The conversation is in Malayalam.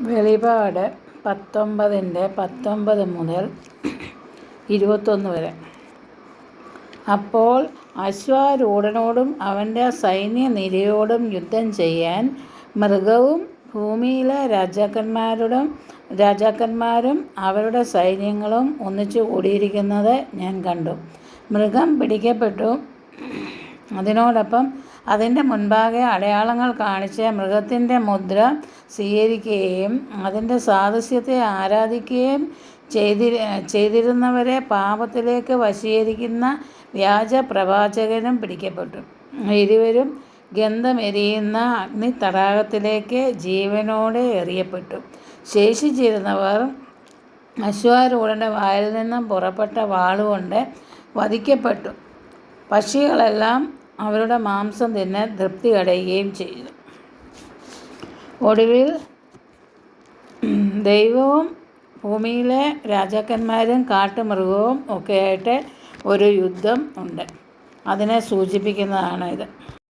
വെളിപാട് 19:19 മുതൽ 21 വരെ. അപ്പോൾ അശ്വാരൂഢനോടും അവൻ്റെ സൈന്യനിരയോടും യുദ്ധം ചെയ്യാൻ മൃഗവും ഭൂമിയിലെ രാജാക്കന്മാരും അവരുടെ സൈന്യങ്ങളും ഒന്നിച്ചു കൂടിയിരിക്കുന്നത് ഞാൻ കണ്ടു. മൃഗം പിടിക്കപ്പെട്ടു. അതിനോടൊപ്പം അതിൻ്റെ മുൻപാകെ അടയാളങ്ങൾ കാണിച്ച് മൃഗത്തിൻ്റെ മുദ്ര സ്വീകരിക്കുകയും അതിൻ്റെ സാദൃശ്യത്തെ ആരാധിക്കുകയും ചെയ്തിരുന്നവരെ പാപത്തിലേക്ക് വശീകരിക്കുന്ന വ്യാജപ്രവാചകനും പിടിക്കപ്പെട്ടു. ഇരുവരും ഗന്ധമെരിയുന്ന അഗ്നിത്തടാകത്തിലേക്ക് ജീവനോടെ എറിയപ്പെട്ടു. ശേഷിച്ചിരുന്നവർ അശ്വാരൂഢൻ്റെ വായിൽ നിന്നും പുറപ്പെട്ട വാളുകൊണ്ട് വധിക്കപ്പെട്ടു. പക്ഷികളെല്ലാം അവരുടെ മാംസം തിന്ന് തൃപ്തി അടയുകയും ചെയ്തു. ഒടുവിൽ ദൈവവും ഭൂമിയിലെ രാജാക്കന്മാരും കാട്ടുമൃഗവും ഒക്കെയായിട്ട് ഒരു യുദ്ധം ഉണ്ട്. അതിനെ സൂചിപ്പിക്കുന്നതാണ് ഇത്.